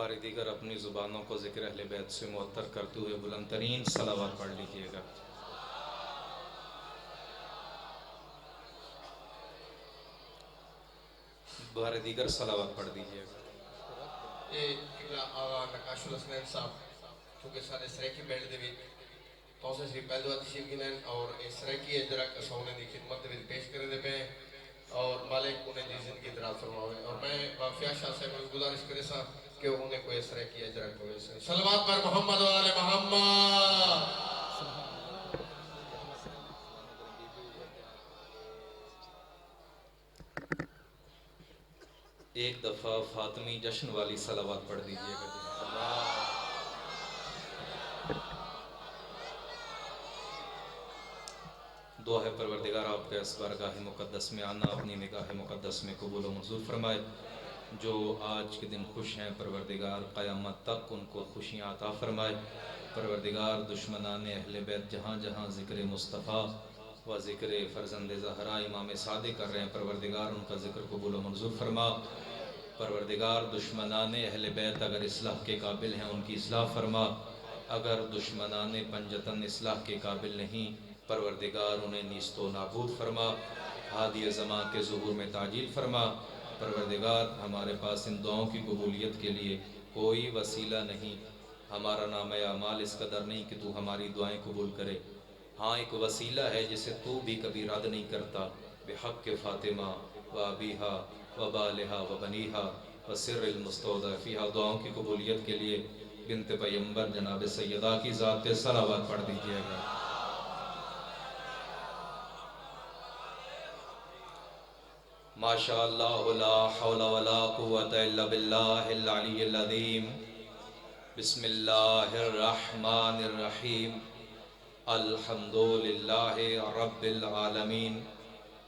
بار دیگر اپنی زبانوں کو ذکر اہل بیت سے معطر کرتے ہوئے بلند ترین صلوات پڑھ لیجئے گا۔ بار دیگر صلوات پڑھ دیجئے گا۔ یہ آغا نقاش الاسنین صاحب چونکہ سارے سریکی بیلڈ دے بھی توسے سے پہلو تشریف گنین اور اس سریکی اجرک اسونے دی خدمت دے پیش کرنے دے پہ اور مالک انہیں دی زندگی دراز فرماوے اور میں وافیہ شاہ سے گزارش کرے سا کہ انہیں کوئی سریکی اجرک ہوئے سے صلوات پر محمد و آل محمد۔ ایک دفعہ فاطمی جشن والی صلوات پڑھ دیجئے گا۔ دعا ہے پروردگار آپ کے اس بارگاہ مقدس میں آنا اپنی نگاہ مقدس میں قبول و منظور فرمائے۔ جو آج کے دن خوش ہیں پروردگار قیامت تک ان کو خوشیاں عطا فرمائے۔ پروردگار دشمنان اہل بیت جہاں جہاں ذکر مصطفیٰ و ذکر فرزند زہرا امام صادق کر رہے ہیں، پروردگار ان کا ذکر قبول و منظور فرما۔ پروردگار دشمنان اہل بیت اگر اصلاح کے قابل ہیں ان کی اصلاح فرما، اگر دشمنان پنجتن اصلاح کے قابل نہیں پروردگار انہیں نیست و نابود فرما۔ ہادی زمان کے ظہور میں تعجیل فرما۔ پروردگار ہمارے پاس ان دعاؤں کی قبولیت کے لیے کوئی وسیلہ نہیں، ہمارا نام اعمال اس قدر نہیں کہ تو ہماری دعائیں قبول کرے، ہاں ایک وسیلہ ہے جسے تو بھی کبھی رد نہیں کرتا۔ بحق فاطمہ و ابیہا و بالہا و بنیہا و سر المستودع فیہا، دعاؤں کی قبولیت کے لیے بنت پیمبر جناب سیدہ کی ذات پہ صلوات پڑھ دیجئے گا۔ ماشاءاللہ لا حول ولا قوة الا باللہ العلی العظیم۔ بسم اللہ الرحمن الرحیم۔ الحمدللہ رب العالمین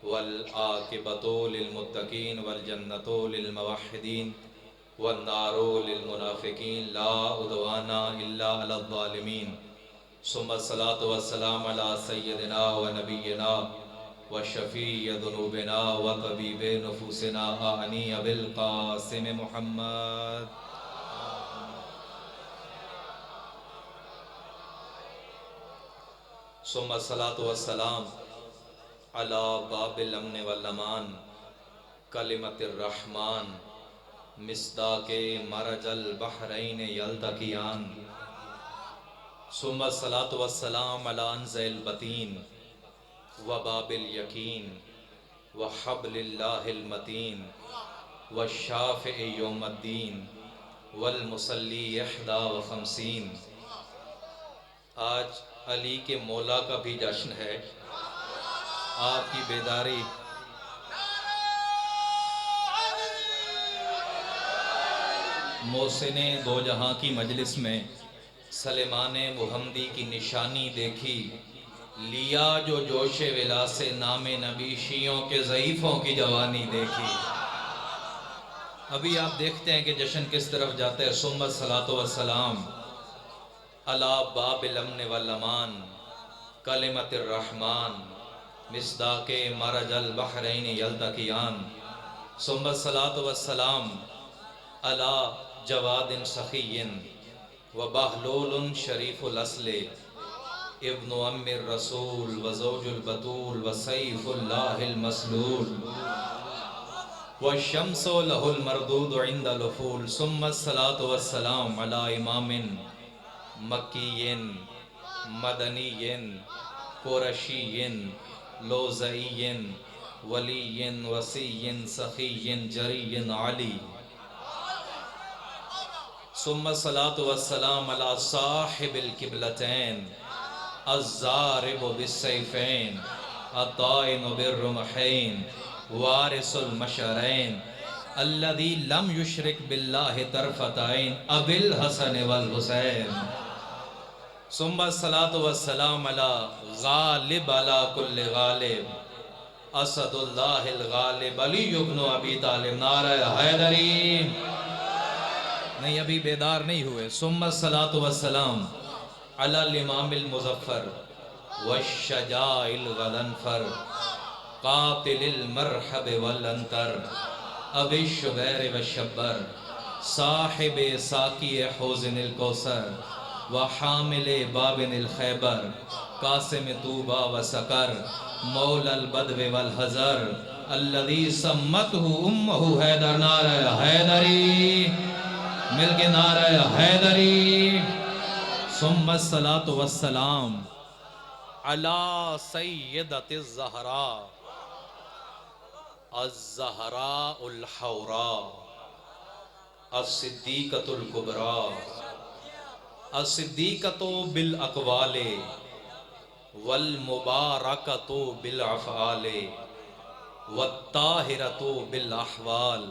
والعاقبۃ للمتقین والجنۃ للموحدین والنار للمنافقین لا عدوان الا علی الظالمین، ثم الصلاۃ والسلام علی سیدنا و نبینا وشفیع ذنوبنا وطبیب نفوسنا آنی ابی القاسم محمد۔ ثم الصلاۃ والسلام علی باب الامن والامان کلمت الرحمن مصداق مرج البحرین یلتقیان۔ ثم الصلاۃ والسلام علی انز البطین وباب الیقین وحبل اللہ المتین والشافع یوم الدین والمصلی 51۔ آج علی کے مولا کا بھی جشن ہے، آپ کی بیداری محسن دو جہاں کی مجلس میں سلیمان محمدی کی نشانی دیکھی، لیا جو جوش ولا سے نام نبی، شیعوں کے ضعیفوں کی جوانی دیکھی۔ ابھی آپ دیکھتے ہیں کہ جشن کس طرف جاتا ہے۔ ثم الصلاۃ والسلام علی باب الامن والامان کلمت الرحمن مصداق مرج البحرین یلتقیان۔ ثم الصلاۃ والسلام علی جواد سخی وبہلول شریف الاصل ابن ام الرسول وزوج البتول وسیف اللہ المسلول والشمس له المردود عند الافول۔ ثم الصلاۃ والسلام علی امام مکی مدنی قرشی لوزعی ولی وسی سخی جری علی۔ ثم الصلاۃ والسلام علی صاحب القبلتین الضارب بالسیفین الطائن بالرمحین وارث المشعرین الذی لم یشرک باللہ طرفۃ عین ابی الحسن والحسین۔ ثم الصلاۃ والسلام علی غالب علی کل غالب اسد اللہ الغالب علی ابن ابی طالب۔ نعرہ حیدری، نہیں ابھی بیدار نہیں ہوئے۔ ثم الصلاۃ والسلام علی الامام المظفر والشجاع الغضنفر قاتل المرحب والانتر ابی الشبیر والشبر صاحب ساقی حوض الکوثر وحامل بابن الخیبر قاسم طوبى وسکر مولا البدو والحزر الذي سمته امه حیدر نعرہ حیدری مل کے نعرہ حیدری ثم الصلاة والسلام علی سیدۃ الزہراء الزہراء الحوراء الصدیقۃ الکبریٰ الصدیقۃ بالاقوال والمبارکۃ بالافعال والطاہرۃ بالاحوال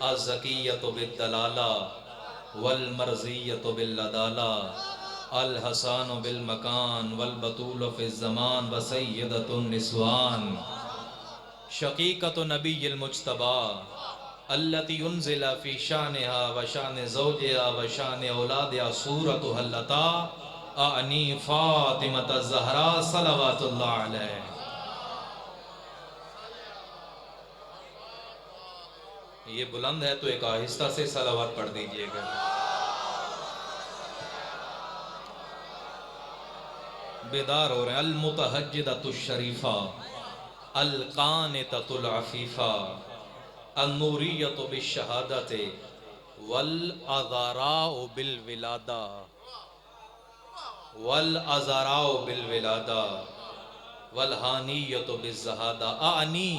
الزکیۃ بالدلالہ والمرضیۃ بالعدالہ الحسان بالمکان والبطول فی الزمان وسیدۃ النسوان شقیقۃ نبی المجتبیٰ التي انزل في شانها وشان زوجها وشان اولادها سورة اللتا اعنی فاطمة الزہراء صلوات اللہ علیہ. یہ بلند ہے تو ایک آہستہ سے صلوات پڑھ دیجئے گا. بیدار ہو رہے ہیں. المتہجدۃ الشریفہ القانتۃ العفیفہ النوریۃ بالشہادۃ والعذراء بالولادہ والعذراء بالولادہ والحانیۃ بالزہادہ اعنی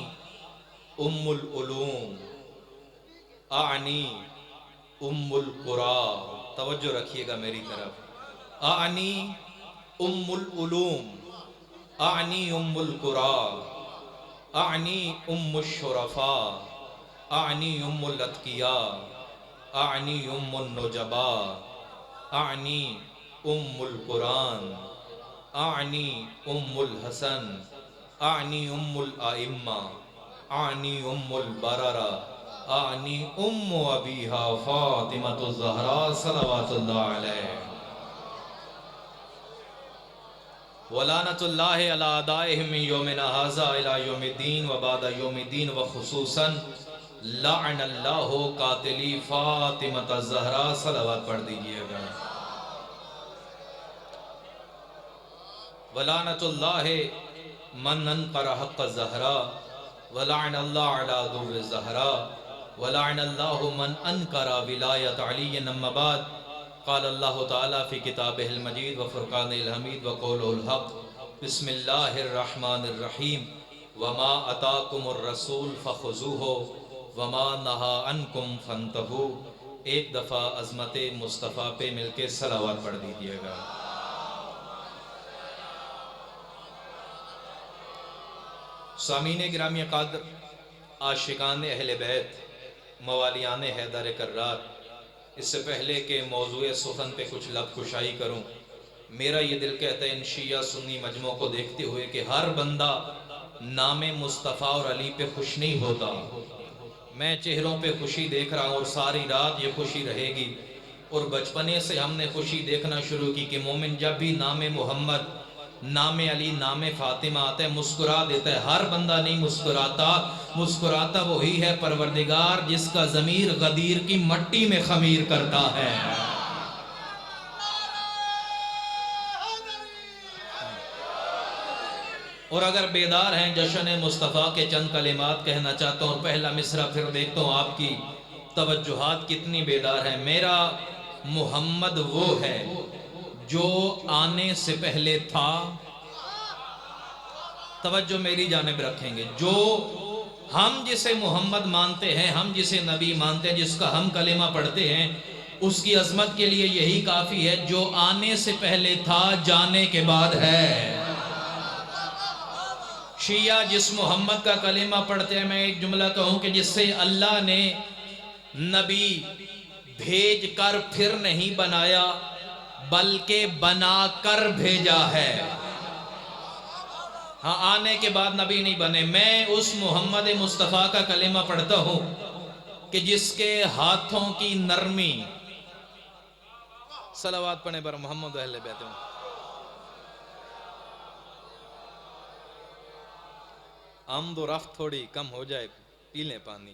ام العلوم اعنی ام القرى. توجہ رکھیے گا میری طرف. اعنی ام العلوم اعنی ام القرى اعنی ام الشرفاء اعنی ام الاتقیاء اعنی ام النجباء اعنی ام القرآن اعنی ام الحسن اعنی ام الائمہ اعنی ام البررہ اعنی ام ابیہا فاطمۃ الزہراء صلوات اللہ علیہ. ولعنت اللہ علی اعدائہم من یومنا ھذا الی یوم الدین وبعد یوم الدین وخصوصا لعن اللہ قاتلی فاطمۃ الزہراء. صلوات پڑھ دیجئے گا. ولعنت اللہ من انکر حق الزہراء ولعن اللہ علی در الزہراء ولعن اللہ من انکر ولایت علی. اما بعد قال اللہ تعالی فی کتابہ المجید وفرقان الحمید وقولہ الحق. بسم اللہ الرحمن الرحیم. وما اتاکم الرسول فخذوہ وما نہا عنکم فانتہوا. ایک دفعہ عظمت مصطفیٰ پہ مل کے صلوات پڑھ دیجئے گا. سامعین گرامی قدر، عاشقان اہل بیت، موالیان حیدر کرار، اس سے پہلے کہ موضوع سخن پہ کچھ لب کشائی کروں، میرا یہ دل کہتا ہے ان شیعہ سنی مجموعوں کو دیکھتے ہوئے کہ ہر بندہ نام مصطفیٰ اور علی پہ خوش نہیں ہوتا. میں چہروں پہ خوشی دیکھ رہا ہوں اور ساری رات یہ خوشی رہے گی. اور بچپنے سے ہم نے خوشی دیکھنا شروع کی کہ مومن جب بھی نام محمد، نام علی، نام فاطمہ آتا ہے مسکرا دیتا ہے. ہر بندہ نہیں مسکراتا. مسکراتا وہی ہے پروردگار جس کا ضمیر غدیر کی مٹی میں خمیر کرتا ہے. اور اگر بیدار ہیں جشن مصطفیٰ کے چند کلمات کہنا چاہتا ہوں. اور پہلا مصرع پھر دیکھتا ہوں آپ کی توجہات کتنی بیدار ہیں. میرا محمد وہ ہے جو آنے سے پہلے تھا. توجہ میری جانب رکھیں گے. جو ہم جسے محمد مانتے ہیں، ہم جسے نبی مانتے ہیں، جس کا ہم کلمہ پڑھتے ہیں، اس کی عظمت کے لیے یہی کافی ہے. جو آنے سے پہلے تھا جانے کے بعد ہے. شیعہ جس محمد کا کلمہ پڑھتے ہیں، میں ایک جملہ کہوں کہ جس سے اللہ نے نبی بھیج کر پھر نہیں بنایا بلکہ بنا کر بھیجا ہے. ہاں، آنے کے بعد نبی نہیں بنے. میں اس محمد مصطفیٰ کا کلمہ پڑھتا ہوں کہ جس کے ہاتھوں کی نرمی. صلوات پڑھیں بر محمد اہل بیت. آمد و رفت تھوڑی کم ہو جائے، پی لیں پانی.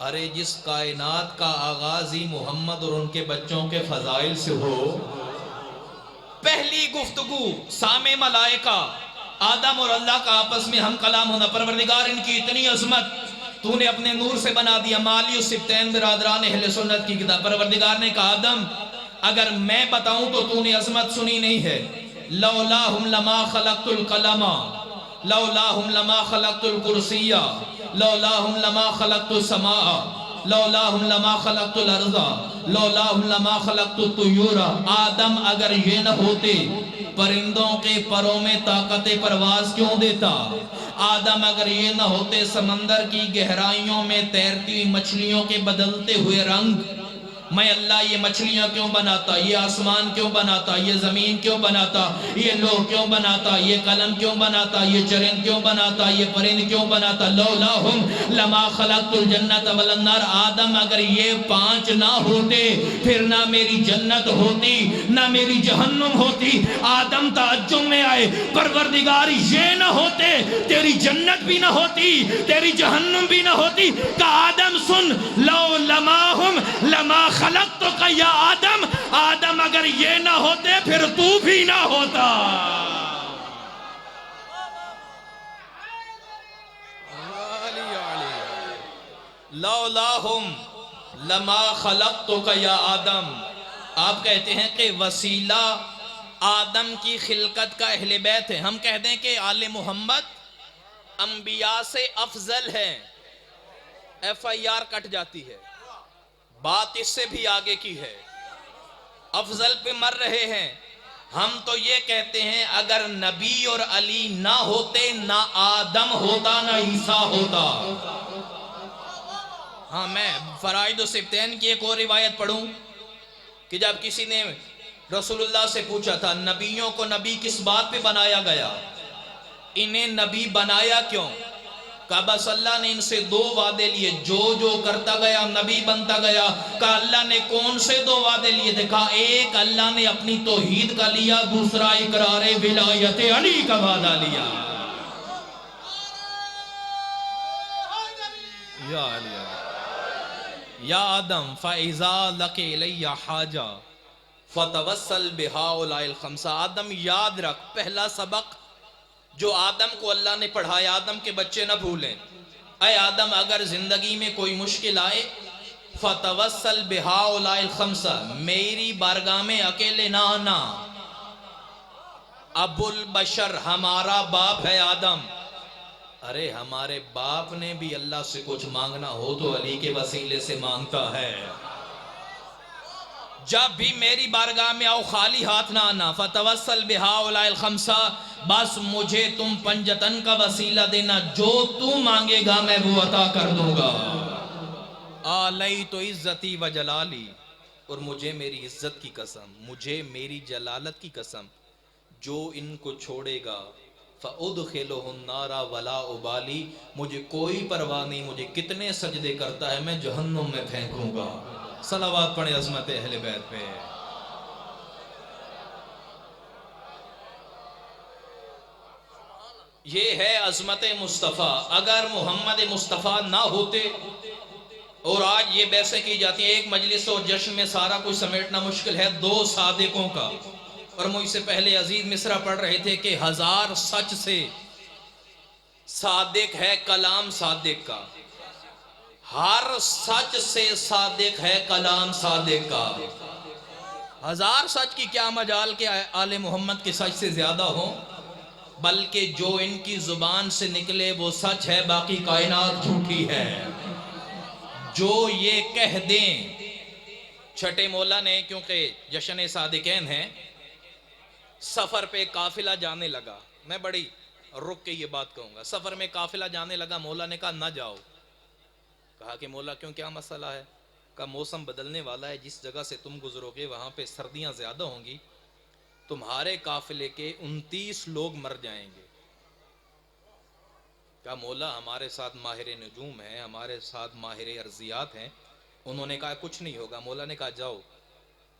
ارے جس کائنات کا آغاز ہی محمد اور ان کے بچوں کے فضائل سے ہو، پہلی گفتگو سامع ملائکہ آدم اور اللہ کا آپس میں ہم کلام ہونا، پروردگار ان کی اتنی عظمت تو نے اپنے نور سے بنا دیا۔ مالی السبتین برادران اہل سنت کی کتاب، پروردگار نے کہا آدم اگر میں بتاؤں تو نے عظمت سنی نہیں ہے۔ لولاہم لما خلقت القلم لولاہم لما خلقت الکرسی لولاہم لما خلقت السماء لولاہم لما خلقت الارض لولاہم لما خلقت الطیور۔ آدم اگر یہ نہ ہوتے پرندوں کے پروں میں طاقت پرواز کیوں دیتا؟ آدم اگر یہ نہ ہوتے سمندر کی گہرائیوں میں تیرتی مچھلیوں کے بدلتے ہوئے رنگ، میں اللہ یہ مچھلیاں کیوں بناتا، یہ آسمان کیوں بناتا، یہ زمین کیوں بناتا، یہ لوح کیوں بناتا، یہ قلم کیوں بناتا، یہ چرند کیوں بناتا، یہ پرند کیوں بناتا؟ لولاہم لما خلقت الجنت والنار۔ آدم اگر یہ پانچ نہ ہوتے پھر نہ میری جنت ہوتی نہ میری جہنم ہوتی۔ آدم تعجب میں آئے، پروردگار یہ نہ ہوتے تیری جنت بھی نہ ہوتی تیری جہنم بھی نہ ہوتی۔ کہ آدم سن، لو لماہم لما خلقتک یا آدم، آدم اگر یہ نہ ہوتے پھر تو بھی نہ ہوتا۔ لولاہم لما خلقتک یا آدم۔ آپ کہتے ہیں کہ وسیلہ آدم کی خلقت کا اہل بیت ہے۔ ہم کہتے ہیں کہ آل محمد انبیاء سے افضل ہے، ایف آئی آر کٹ جاتی ہے، بات اس سے بھی آگے کی ہے، افضل پہ مر رہے ہیں۔ ہم تو یہ کہتے ہیں اگر نبی اور علی نہ ہوتے نہ آدم ہوتا نہ عیسیٰ ہوتا۔ ہاں، میں فرائض و سبتین کی ایک اور روایت پڑھوں کہ جب کسی نے رسول اللہ سے پوچھا تھا نبیوں کو نبی کس بات پہ بنایا گیا، انہیں نبی بنایا کیوں؟ کہا بس اللہ نے ان سے دو وعدے لیے، جو جو کرتا گیا نبی بنتا گیا۔ کہا اللہ نے کون سے دو وعدے لیے تھے؟ کہا ایک اللہ نے اپنی توحید کا لیا، دوسرا اقرار ولایت علی کا وعدہ لیا۔ یا علی یا آدم فَإِذَا لَكِ إِلَيَّ حَاجَةٌ فَتَوَسَّلْ بِهَؤُلَاءِ الْخَمْسَةِ۔ آدم یاد رکھ، پہلا سبق جو آدم کو اللہ نے پڑھایا، آدم کے بچے نہ بھولیں۔ اے آدم اگر زندگی میں کوئی مشکل آئے فَتَوَسَّلْ بِهَؤُلَاءِ الْخَمْسَةِ، میری بارگاہ میں اکیلے نہ آنا۔ ابو البشر ہمارا باپ ہے آدم۔ ارے ہمارے باپ نے بھی اللہ سے کچھ مانگنا ہو تو علی کے وسیلے سے مانگتا ہے۔ جب بھی میری بارگاہ میں آؤ خالی ہاتھ نہ آنا۔ فَتَوَسَّلْ بِهَؤُلَاءِ الْخَمْسَةِ، بس مجھے تم پنجتن کا وسیلہ دینا، جو تو مانگے گا میں وہ عطا کر دوں گا۔ آلیت عزتی و جلالی، اور مجھے میری عزت کی قسم، مجھے میری جلالت کی قسم، جو ان کو چھوڑے گا فَأُدْخِلُهُ النَّارَ وَلَا أُبَالِي، مجھے کوئی پرواہ نہیں مجھے کتنے سجدے کرتا ہے، میں جہنم میں پھینکوں گا۔ صلوات پڑھیں عظمت اہل بیت پہ۔ یہ ہے عظمت مصطفیٰ۔ اگر محمد مصطفیٰ نہ ہوتے، اور آج یہ بحثیں کی جاتی ہیں، ایک مجلس اور جشن میں سارا کچھ سمیٹنا مشکل ہے، دو صادقوں کا، اور مجھ سے پہلے عزیز مصرع پڑھ رہے تھے کہ ہزار سچ سے صادق ہے کلام صادق کا، ہر سچ سے صادق ہے کلام صادق کا۔ ہزار سچ کی کیا مجال کہ آل محمد کے سچ سے زیادہ ہوں، بلکہ جو ان کی زبان سے نکلے وہ سچ ہے، باقی کائنات جھوٹی ہے۔ جو یہ کہہ دیں، چھٹے مولا نے، کیونکہ جشن صادقین ہیں، سفر پہ قافلہ جانے لگا، میں بڑی رک کے یہ بات کہوں گا، سفر میں قافلہ جانے لگا، مولا نے کہا نہ جاؤ۔ کہا کہ مولا کیوں، کیا مسئلہ ہے؟ کہا موسم بدلنے والا ہے، جس جگہ سے تم گزرو گے وہاں پہ سردیاں زیادہ ہوں گی، تمہارے قافلے کے 29 لوگ مر جائیں گے۔ کہا مولا ہمارے ساتھ ماہر نجوم ہیں، ہمارے ساتھ ماہر ارضیات ہیں۔ انہوں نے کہا کچھ نہیں ہوگا۔ مولا نے کہا جاؤ۔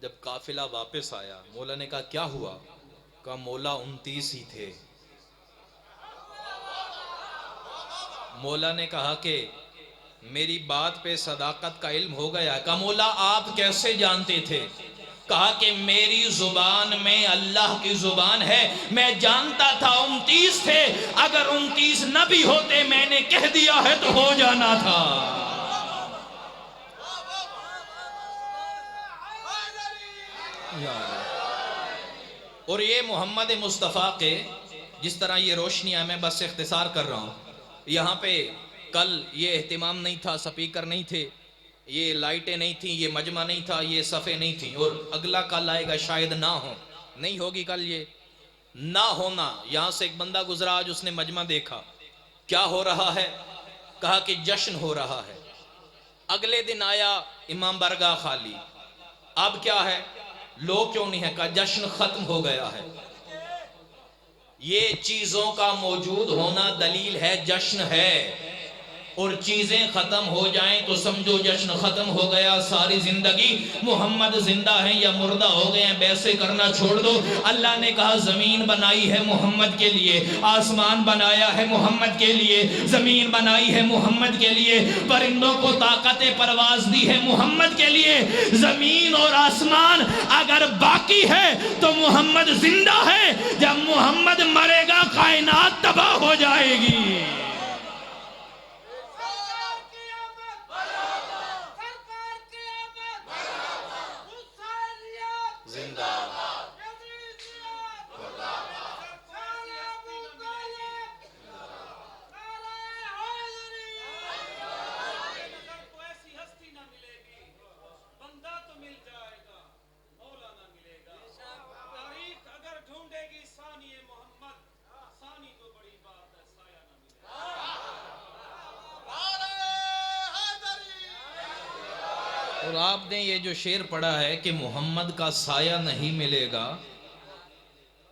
جب قافلہ واپس آیا، مولا نے کہا کیا ہوا؟ کہا مولا 29 ہی تھے۔ مولا نے کہا کہ میری بات پہ صداقت کا علم ہو گیا. کہا مولا آپ کیسے جانتے تھے؟ کہا کہ میری زبان میں اللہ کی زبان ہے. میں جانتا تھا 29 تھے، اگر 29 نہ بھی ہوتے میں نے کہہ دیا ہے تو ہو جانا تھا. اور یہ محمد مصطفیٰ کے جس طرح یہ روشنیاں، میں بس اختصار کر رہا ہوں. یہاں پہ کل یہ اہتمام نہیں تھا، سپیکر نہیں تھے، یہ لائٹیں نہیں تھیں، یہ مجمع نہیں تھا، یہ صفیں نہیں تھیں. اور اگلا کل آئے گا شاید نہ ہو، نہیں ہوگی کل. یہ نہ ہونا، یہاں سے ایک بندہ گزرا آج، اس نے مجمع دیکھا. کیا ہو رہا ہے؟ کہا کہ جشن ہو رہا ہے. اگلے دن آیا امام برگاہ خالی. اب کیا ہے؟ لوگ کیوں نہیں ہے؟ کہا جشن ختم ہو گیا ہے. یہ چیزوں کا موجود ہونا دلیل ہے جشن ہے، اور چیزیں ختم ہو جائیں تو سمجھو جشن ختم ہو گیا. ساری زندگی محمد زندہ ہیں یا مردہ ہو گئے ہیں بیسے کرنا چھوڑ دو. اللہ نے کہا زمین بنائی ہے محمد کے لیے، آسمان بنایا ہے محمد کے لیے، زمین بنائی ہے محمد کے لیے، پرندوں کو طاقت پرواز دی ہے محمد کے لیے. زمین اور آسمان اگر باقی ہے تو محمد زندہ ہے. جب محمد مرے گا کائنات تباہ ہو جائے گی. اور آپ نے یہ جو شعر پڑھا ہے کہ محمد کا سایہ نہیں ملے گا،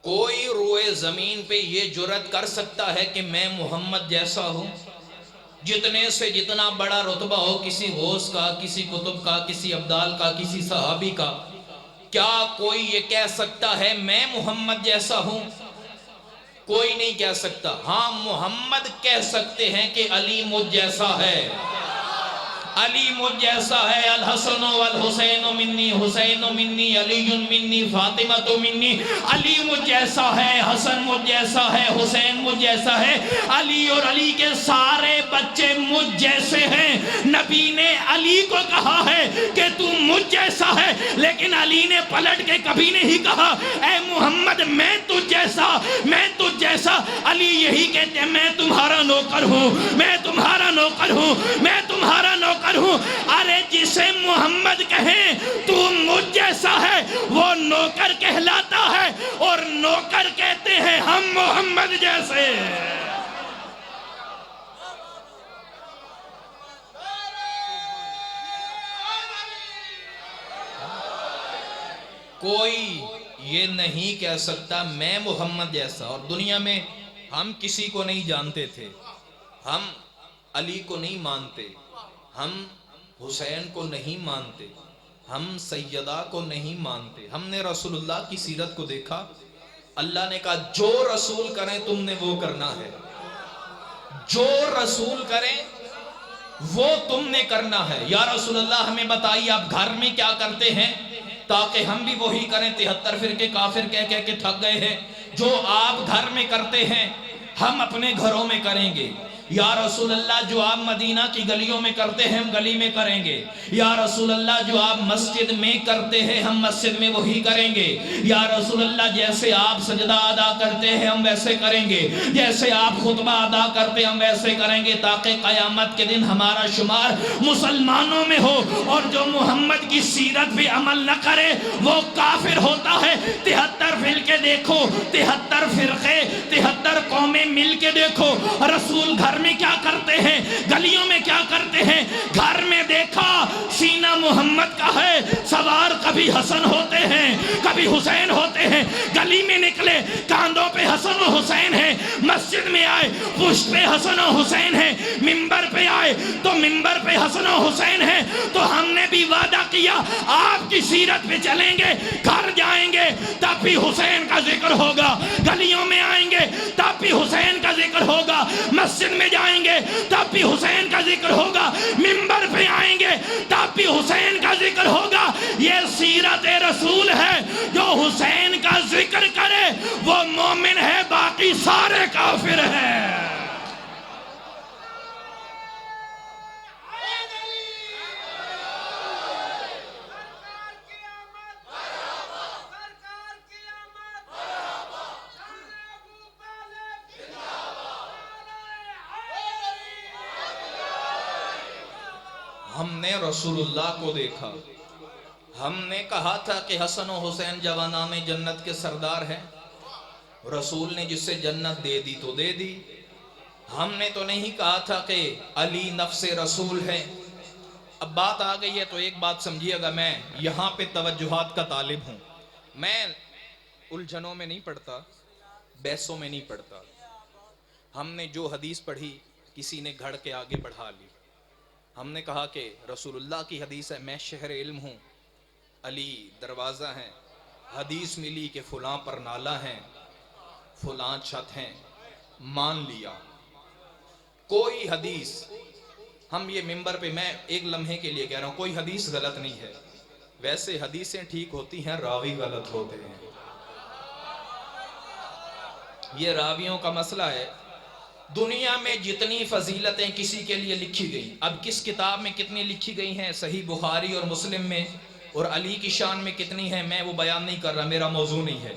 کوئی روئے زمین پہ یہ جرات کر سکتا ہے کہ میں محمد جیسا ہوں؟ جتنے سے جتنا بڑا رتبہ ہو کسی غوث کا، کسی قطب کا، کسی ابدال کا، کسی صحابی کا، کیا کوئی یہ کہہ سکتا ہے میں محمد جیسا ہوں؟ کوئی نہیں کہہ سکتا. ہاں محمد کہہ سکتے ہیں کہ علی مجھ جیسا ہے، علی مجھ جیسا ہے. الحسن والحسین منی، حسین منی، علی منی، فاطمہ منی. علی مجھ جیسا ہے، حسن مجھ جیسا ہے، حسین مجھ جیسا ہے. علی اور علی کے سارے بچے مجھ جیسے ہیں. نبی نے علی کو کہا ہے کہ تو مجھ جیسا ہے، لیکن علی نے پلٹ کے کبھی نہیں کہا اے محمد میں تجھ جیسا، میں تجھ جیسا. علی یہی کہتے ہیں میں تمہارا نوکر ہوں، میں تمہارا نوکر ہوں، میں تمہارا نوکر ہوں. ارے جسے محمد کہیں تو مجھ جیسا ہے وہ نوکر کہلاتا ہے، اور نوکر کہتے ہیں ہم محمد جیسے. کوئی یہ نہیں کہہ سکتا میں محمد جیسا. اور دنیا میں ہم کسی کو نہیں جانتے تھے، ہم علی کو نہیں مانتے، ہم حسین کو نہیں مانتے، ہم سیدہ کو نہیں مانتے. ہم نے رسول اللہ کی سیرت کو دیکھا، اللہ نے کہا جو رسول کریں تم نے وہ کرنا ہے، جو رسول کریں وہ تم نے کرنا ہے. یا رسول اللہ ہمیں بتائیے آپ گھر میں کیا کرتے ہیں تاکہ ہم بھی وہی کریں. 73 فرقے کافر کہہ کہہ کے تھک گئے ہیں. جو آپ گھر میں کرتے ہیں ہم اپنے گھروں میں کریں گے. یا رسول اللہ جو آپ مدینہ کی گلیوں میں کرتے ہیں ہم گلی میں کریں گے. یا رسول اللہ جو آپ مسجد میں کرتے ہیں ہم مسجد میں وہی کریں گے. یا رسول اللہ جیسے آپ سجدہ ادا کرتے ہیں ہم ویسے کریں گے، جیسے آپ خطبہ ادا کرتے ہیں ہم ویسے کریں گے، تاکہ قیامت کے دن ہمارا شمار مسلمانوں میں ہو. اور جو محمد کی سیرت پہ عمل نہ کرے وہ کافر ہوتا ہے. 73 فرقے دیکھو، 73 فرقے، 73 قومیں مل کے دیکھو رسول گھر میں کیا کرتے ہیں، گلیوں میں کیا کرتے ہیں. گھر میں دیکھا سینہ محمد کا ہے، سوار کبھی حسن ہوتے ہیں کبھی حسین ہوتے ہیں. گلی میں نکلے کاندھوں پہ حسن و حسین ہے، مسجد میں آئے پشت پہ حسن و حسین ہے، ممبر پہ آئے تو ممبر پہ حسن و حسین ہے. تو ہم نے بھی وعدہ کیا آپ کی سیرت پہ چلیں گے، گھر جائیں گے تب بھی حسین کا ذکر ہوگا، گلیوں میں آئیں گے تب بھی حسین کا ذکر ہوگا، مسجد میں پہ جائیں گے تب بھی حسین کا ذکر ہوگا، منبر پہ آئیں گے تب بھی حسین کا ذکر ہوگا۔ یہ سیرت رسول ہے، جو حسین کا ذکر کرے وہ مومن ہے، باقی سارے کافر ہیں۔ ہم نے رسول اللہ کو دیکھا، ہم نے کہا تھا کہ حسن و حسین جوانان جنت کے سردار ہیں، رسول نے جسے جنت دے دی تو دے دی۔ ہم نے تو نہیں کہا تھا کہ علی نفس رسول ہے۔ اب بات آ گئی ہے تو ایک بات سمجھیے گا، میں یہاں پہ توجہات کا طالب ہوں، میں الجھنوں میں نہیں پڑھتا، بحثوں میں نہیں پڑھتا۔ ہم نے جو حدیث پڑھی کسی نے گھڑ کے آگے بڑھا لی، ہم نے کہا کہ رسول اللہ کی حدیث ہے، میں شہر علم ہوں، علی دروازہ ہیں، حدیث ملی کہ فلاں پر نالہ ہیں، فلاں چھت ہیں، مان لیا۔ کوئی حدیث، ہم یہ ممبر پہ میں ایک لمحے کے لیے کہہ رہا ہوں، کوئی حدیث غلط نہیں ہے، ویسے حدیثیں ٹھیک ہوتی ہیں، راوی غلط ہوتے ہیں، یہ راویوں کا مسئلہ ہے۔ دنیا میں جتنی فضیلتیں کسی کے لیے لکھی گئی، اب کس کتاب میں کتنی لکھی گئی ہیں، صحیح بخاری اور مسلم میں، اور علی کی شان میں کتنی ہیں، میں وہ بیان نہیں کر رہا، میرا موضوع نہیں ہے۔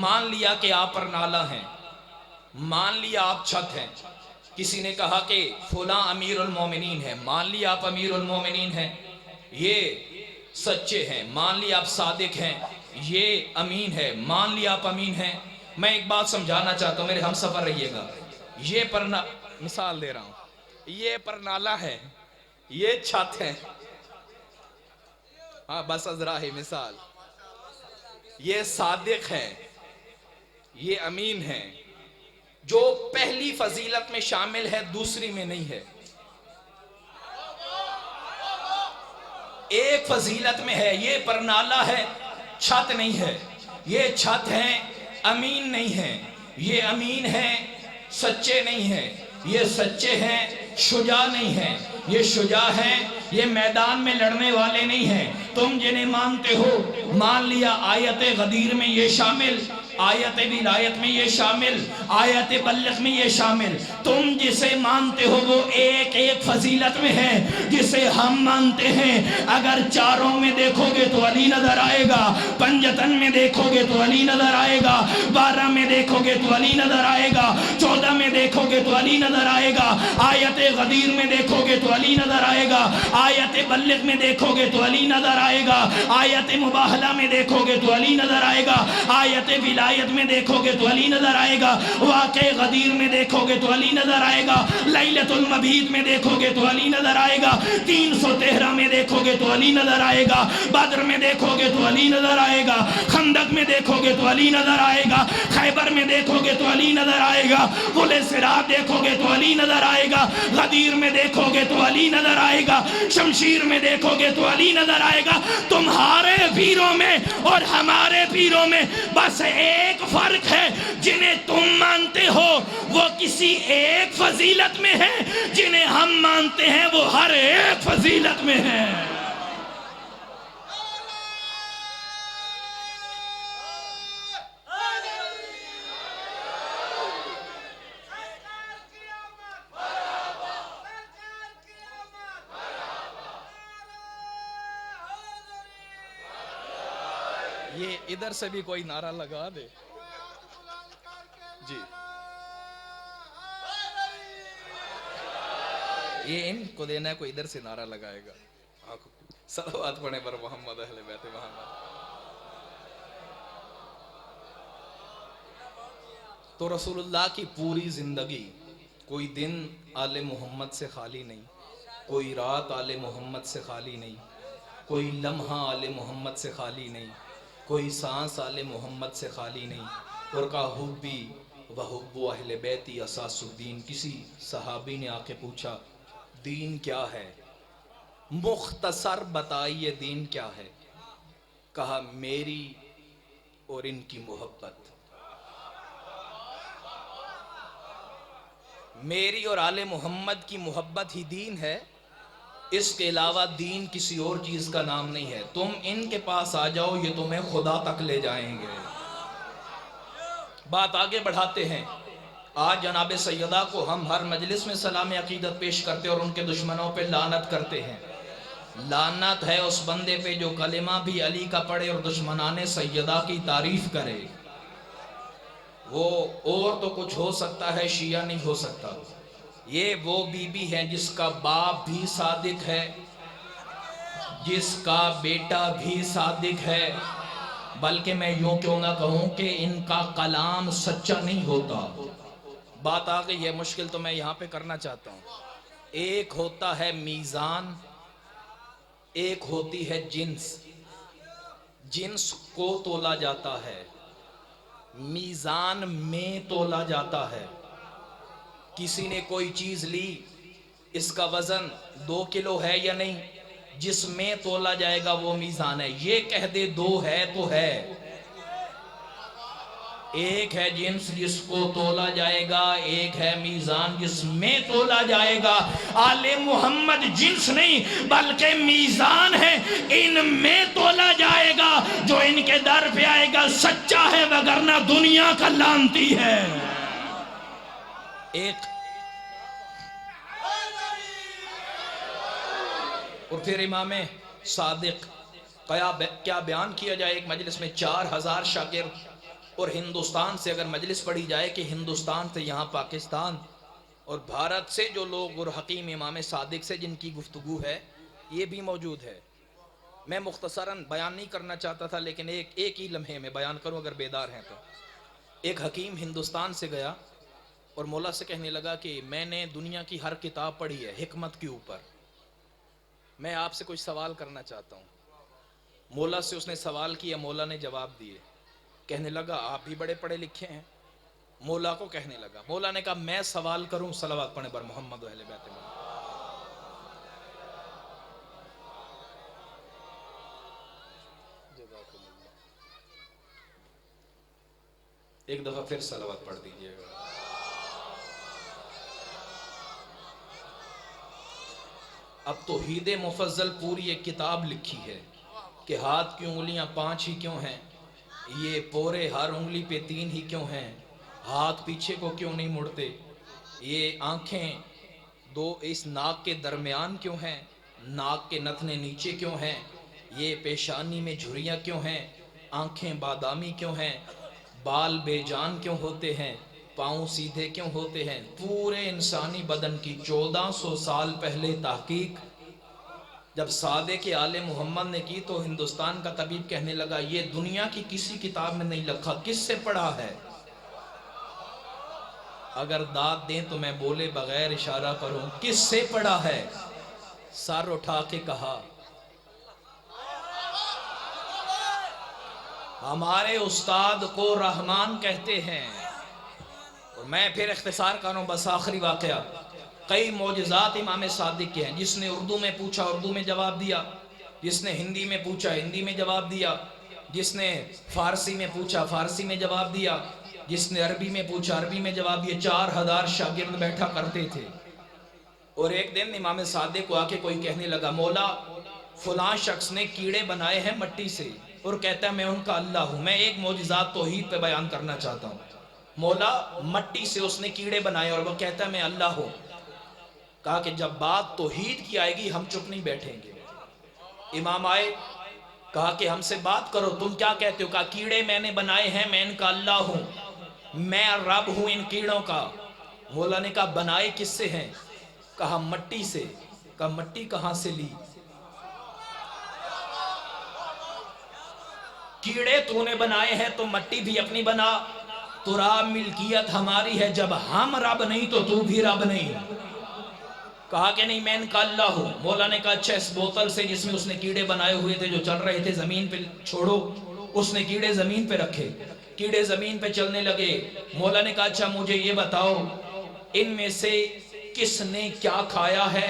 مان لیا کہ آپ پر نالہ ہیں، مان لیا آپ چھت ہیں، کسی نے کہا کہ فلاں امیر المومنین ہے، مان لیا آپ امیر المومنین ہیں، یہ سچے ہیں، مان لیا آپ صادق ہیں، یہ امین ہے، مان لیا آپ امین ہیں۔ میں ایک بات سمجھانا چاہتا ہوں، میرے ہم سفر رہیے گا، یہ مثال دے رہا ہوں، یہ پرنالہ ہے، یہ چھت ہے، ہاں بس ازراہ مثال، یہ صادق ہے، یہ امین ہے، جو پہلی فضیلت میں شامل ہے دوسری میں نہیں ہے، ایک فضیلت میں ہے، یہ پرنالہ ہے، چھت نہیں ہے، یہ چھت ہے، امین نہیں ہے، یہ امین ہے، سچے نہیں ہیں، یہ سچے ہیں، شجاع نہیں ہیں، یہ شجاع ہیں، یہ میدان میں لڑنے والے نہیں ہیں۔ تم جنہیں مانتے ہو، مان لیا آیت غدیر میں یہ شامل، آیت ولایت میں یہ شامل، آیت بلغ میں یہ شامل، تم جسے مانتے ہو وہ ایک ایک فضیلت میں ہے، جسے ہم مانتے ہیں اگر چاروں میں دیکھو گے تو علی نظر آئے گا، پنجتن میں دیکھو گے تو علی نظر آئے گا، 12 میں دیکھو گے تو علی نظر آئے گا، 14 میں دیکھو گے تو علی نظر آئے گا، آیت غدیر میں دیکھو گے تو علی نظر آئے گا، آیت بلغ میں دیکھو گے تو علی نظر آئے گا، آیت مباہلہ میں دیکھو گے تو علی نظر آئے گا، آیت ولایت میں دیکھو گے تو علی نظر آئے گا، واقع غدیر میں دیکھو گے تو علی نظر آئے گا، لیلۃ المبید میں دیکھو گے تو علی نظر آئے گا، 313 میں دیکھو گے تو علی نظر آئے گا، بدر میں دیکھو گے تو علی نظر آئے گا، خندق میں دیکھو گے تو علی نظر آئے گا، خیبر میں دیکھو گے تو علی نظر آئے گا، پل صراط دیکھو گے تو علی نظر آئے گا، غدیر میں دیکھو گے تو علی نظر آئے گا، شمشیر میں دیکھو گے تو علی نظر آئے گا۔ تمہارے پیروں میں اور ہمارے پیروں میں بس ایک فرق ہے، جنہیں تم مانتے ہو وہ کسی ایک فضیلت میں ہے، جنہیں ہم مانتے ہیں وہ ہر ایک فضیلت میں ہے۔ یہ ادھر سے بھی کوئی نعرہ لگا دے جی، یہ ان کو دینا ہے، کوئی ادھر سے نعرہ لگائے گا، صلوات پڑھیں پر محمد اہل بیت محمد۔ تو رسول اللہ کی پوری زندگی، کوئی دن آل محمد سے خالی نہیں، کوئی رات آل محمد سے خالی نہیں، کوئی لمحہ آل محمد سے خالی نہیں، کوئی سانس آل محمد سے خالی نہیں، اور کہا حبی و حب اہل بیتی اساس الدین۔ کسی صحابی نے آ کے پوچھا دین کیا ہے، مختصر بتائیے دین کیا ہے، کہا میری اور ان کی محبت، میری اور آل محمد کی محبت ہی دین ہے، اس کے علاوہ دین کسی اور چیز کا نام نہیں ہے۔ تم ان کے پاس آ جاؤ، یہ تمہیں خدا تک لے جائیں گے۔ بات آگے بڑھاتے ہیں۔ آج جناب سیدہ کو ہم ہر مجلس میں سلام عقیدت پیش کرتے اور ان کے دشمنوں پہ لعنت کرتے ہیں۔ لعنت ہے اس بندے پہ جو کلمہ بھی علی کا پڑھے اور دشمنان سیدہ کی تعریف کرے۔ وہ اور تو کچھ ہو سکتا ہے، شیعہ نہیں ہو سکتا۔ یہ وہ بی بی ہے جس کا باپ بھی صادق ہے، جس کا بیٹا بھی صادق ہے، بلکہ میں یوں کیوں نہ کہوں کہ ان کا کلام سچا نہیں ہوتا۔ بات آ گئی ہے، مشکل تو میں یہاں پہ کرنا چاہتا ہوں۔ ایک ہوتا ہے میزان، ایک ہوتی ہے جنس۔ جنس کو تولا جاتا ہے، میزان میں تولا جاتا ہے۔ کسی نے کوئی چیز لی، اس کا وزن 2 کلو ہے یا نہیں، جس میں تولا جائے گا وہ میزان ہے۔ یہ کہہ دے 2 ہے تو ہے۔ ایک ہے جنس جس کو تولا جائے گا، ایک ہے میزان جس میں تولا جائے گا۔ آل محمد جنس نہیں بلکہ میزان ہے، ان میں تولا جائے گا۔ جو ان کے در پہ آئے گا سچا ہے، وگرنہ دنیا کا لعنتی ہے۔ ایک اور پھر امام صادق کیا بیان کیا جائے۔ ایک مجلس میں 4000 شاگرد، اور ہندوستان سے اگر مجلس پڑھی جائے کہ ہندوستان سے یہاں پاکستان اور بھارت سے جو لوگ اور حکیم امام صادق سے جن کی گفتگو ہے یہ بھی موجود ہے۔ میں مختصراً بیان نہیں کرنا چاہتا تھا، لیکن ایک ہی لمحے میں بیان کروں اگر بیدار ہیں تو۔ ایک حکیم ہندوستان سے گیا اور مولا سے کہنے لگا کہ میں نے دنیا کی ہر کتاب پڑھی ہے حکمت کے اوپر، میں آپ سے کچھ سوال کرنا چاہتا ہوں۔ مولا سے اس نے سوال کیا، مولا نے جواب دیے۔ کہنے لگا آپ بھی بڑے پڑھے لکھے ہیں۔ مولا کو کہنے لگا، مولا نے کہا میں سوال کروں، صلوات پڑھیں بر محمد و اہل بیت محمد۔ ایک دفعہ پھر صلوات پڑھ دیجئے گا۔ اب توحید مفضل پوری ایک کتاب لکھی ہے کہ ہاتھ کی انگلیاں 5 ہی کیوں ہیں، یہ پورے ہر انگلی پہ 3 ہی کیوں ہیں، ہاتھ پیچھے کو کیوں نہیں مڑتے، یہ آنکھیں 2 اس ناک کے درمیان کیوں ہیں، ناک کے نتنے نیچے کیوں ہیں، یہ پیشانی میں جھریاں کیوں ہیں، آنکھیں بادامی کیوں ہیں، بال بے جان کیوں ہوتے ہیں، پاؤں سیدھے کیوں ہوتے ہیں۔ پورے انسانی بدن کی 1400 سال پہلے تحقیق جب صادق آل محمد نے کی تو ہندوستان کا طبیب کہنے لگا یہ دنیا کی کسی کتاب میں نہیں لکھا، کس سے پڑھا ہے؟ اگر داد دیں تو میں بولے بغیر اشارہ کروں، کس سے پڑھا ہے؟ سر اٹھا کے کہا ہمارے استاد کو رحمان کہتے ہیں۔ اور میں پھر اختصار کروں، بس آخری واقعہ۔ کئی معجزات امام صادق کے ہیں۔ جس نے اردو میں پوچھا اردو میں جواب دیا، جس نے ہندی میں پوچھا ہندی میں جواب دیا، جس نے فارسی میں پوچھا فارسی میں جواب دیا، جس نے عربی میں پوچھا عربی میں جواب دیا۔ 4000 شاگرد بیٹھا کرتے تھے۔ اور ایک دن امام صادق کو آ کے کوئی کہنے لگا مولا فلاں شخص نے کیڑے بنائے ہیں مٹی سے، اور کہتا ہے میں ان کا اللہ ہوں، میں ایک معجزات توحید پہ بیان کرنا چاہتا ہوں۔ مولا مٹی سے اس نے کیڑے بنائے اور وہ کہتا ہے میں اللہ ہوں۔ کہا کہ جب بات توحید کی آئے گی ہم چپ نہیں بیٹھیں گے۔ امام آئے، کہا کہ ہم سے بات کرو، تم کیا کہتے ہو؟ کہا کیڑے میں نے بنائے ہیں، میں ان کا اللہ ہوں، میں رب ہوں ان کیڑوں کا۔ مولا نے کہا بنائے کس سے ہیں؟ کہا مٹی سے۔ کہا مٹی کہاں سے لی؟ کیڑے تو نے بنائے ہیں تو مٹی بھی اپنی بنا، تراب ملکیت ہماری ہے، جب ہم رب نہیں تو تو بھی رب نہیں۔ کہا کہ نہیں میں ان کا اللہ ہوں۔ مولا نے کہا اچھا اس بوتل سے جس میں اس نے کیڑے بنائے ہوئے تھے جو چل رہے تھے زمین پہ چھوڑو۔ اس نے کیڑے زمین پہ رکھے، کیڑے زمین پہ چلنے لگے۔ مولا نے کہا اچھا مجھے یہ بتاؤ ان میں سے کس نے کیا کھایا ہے؟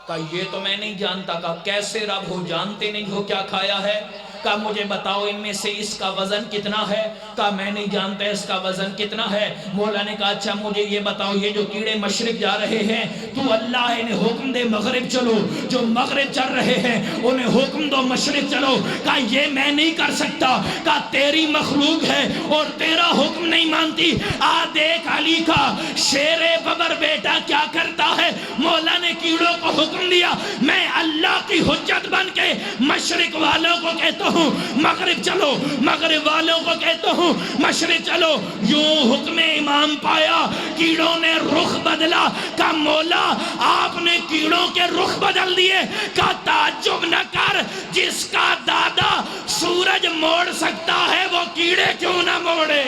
کہا یہ تو میں نہیں جانتا۔ کہا کیسے رب ہو جانتے نہیں ہو کیا کھایا ہے؟ کہا مجھے بتاؤ ان میں سے اس کا وزن کتنا ہے؟ کہا میں نہیں جانتا اس کا وزن کتنا ہے۔ مولا نے کہا اچھا مجھے یہ بتاؤ یہ جو کیڑے مشرق جا رہے ہیں تو اللہ انہیں حکم دے مغرب چلو، جو مغرب چل رہے ہیں انہیں حکم دو مشرق چلو۔ کہا یہ میں نہیں کر سکتا۔ کہا تیری مخلوق ہے اور تیرا حکم نہیں مانتی، آ دیکھ علی کا شیر ببر بیٹا کیا کرتا ہے۔ مولا نے کیڑوں کو حکم دیا، میں اللہ کی حجت بن کے مشرق والوں کو کہتا ہوں مغرب چلو، مغرب والوں کو کہتا ہوں مشرق چلو۔ یوں حکم امام پایا، کیڑوں نے رخ بدلا۔ کہا مولا آپ نے کیڑوں کے رخ بدل دیے۔ کہا تعجب نہ کر، جس کا دادا سورج موڑ سکتا ہے وہ کیڑے کیوں نہ موڑے۔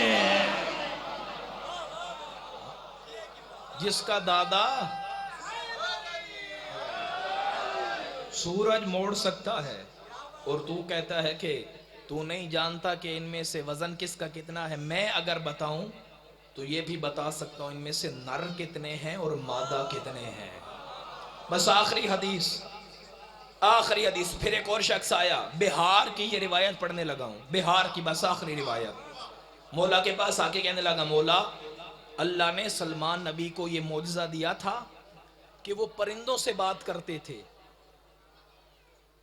جس کا دادا سورج موڑ سکتا ہے اور تو کہتا ہے کہ تو نہیں جانتا کہ ان میں سے وزن کس کا کتنا ہے۔ میں اگر بتاؤں تو یہ بھی بتا سکتا ہوں ان میں سے نر کتنے ہیں اور مادہ کتنے ہیں۔ بس آخری حدیث، پھر ایک اور شخص آیا، بہار کی یہ روایت پڑھنے لگا ہوں، بہار کی بس آخری روایت۔ مولا کے پاس آ کے کہنے لگا مولا اللہ نے سلمان نبی کو یہ معجزہ دیا تھا کہ وہ پرندوں سے بات کرتے تھے۔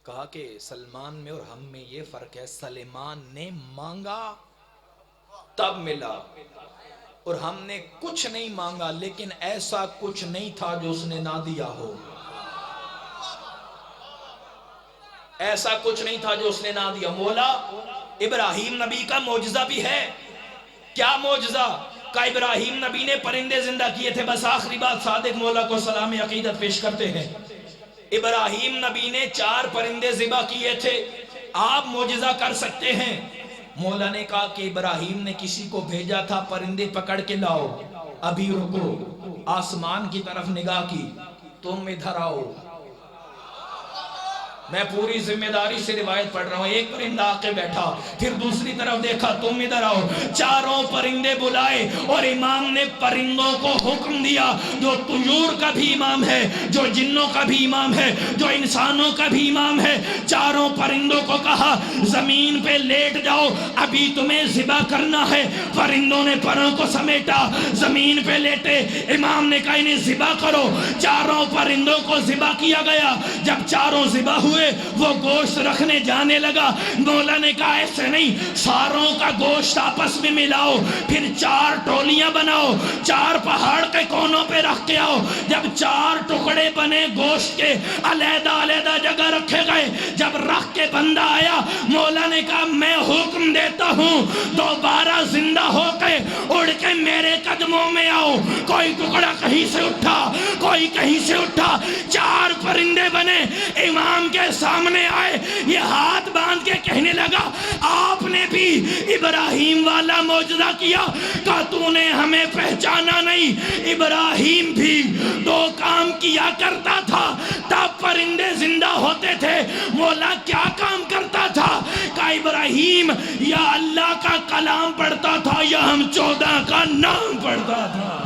کہا کہ سلمان میں اور ہم میں یہ فرق ہے، سلیمان نے مانگا تب ملا اور ہم نے کچھ نہیں مانگا لیکن ایسا کچھ نہیں تھا جو اس نے نہ دیا ہو، ایسا کچھ نہیں تھا جو اس نے نہ دیا۔ مولا ابراہیم نبی کا معجزہ بھی ہے۔ کیا معجزہ؟ کہ ابراہیم نبی نے پرندے زندہ کیے تھے۔ بس آخری بات، صادق مولا کو سلام عقیدت پیش کرتے ہیں۔ ابراہیم نبی نے 4 پرندے ذبح کیے تھے، آپ معجزہ کر سکتے ہیں؟ مولا نے کہا کہ ابراہیم نے کسی کو بھیجا تھا پرندے پکڑ کے لاؤ، ابھی رکو، آسمان کی طرف نگاہ کی، تم ادھر آؤ۔ میں پوری ذمہ داری سے روایت پڑھ رہا ہوں۔ ایک پرندہ آ کے بیٹھا، پھر دوسری طرف دیکھا، تم ادھر آؤ۔ 4 پرندے بلائے اور امام نے پرندوں کو حکم دیا، جو طیور کا بھی امام ہے، جو جنوں کا بھی امام ہے، جو انسانوں کا بھی امام ہے، 4 پرندوں کو کہا زمین پہ لیٹ جاؤ، ابھی تمہیں ذبح کرنا ہے۔ پرندوں نے پروں کو سمیٹا، زمین پہ لیٹے۔ امام نے کہا انہیں ذبح کرو۔ 4 پرندوں کو ذبح کیا گیا۔ جب 4 ذبح ہوئے وہ گوشت رکھنے جانے لگا، مولا نے کہا ایسے نہیں، ساروں کا گوشت آپس میں ملاؤ، پھر 4 ٹولیاں بناؤ، 4 پہاڑ کے کونوں پہ رکھ کے آؤ۔ جب 4 ٹکڑے بنے گوشت کے، علیحدہ علیحدہ جگہ رکھے گئے۔ جب رکھ کے بندہ آیا، مولا نے کہا میں حکم دیتا ہوں دوبارہ زندہ ہو کے اڑ کے میرے قدموں میں آؤ۔ کوئی ٹکڑا کہیں سے اٹھا، کوئی کہیں سے اٹھا، 4 پرندے بنے، امام کے سامنے آئے، یہ ہاتھ باندھ کے کہنے لگا آپ نے بھی ابراہیم والا معجزہ کیا، کہ تو نے ہمیں پہچانا نہیں۔ ابراہیم بھی 2 کام کیا کرتا تھا تب پرندے زندہ ہوتے تھے۔ مولا کیا کام کرتا تھا؟ کہ ابراہیم یا اللہ کا کلام پڑھتا تھا یا ہم 14 کا نام پڑھتا تھا۔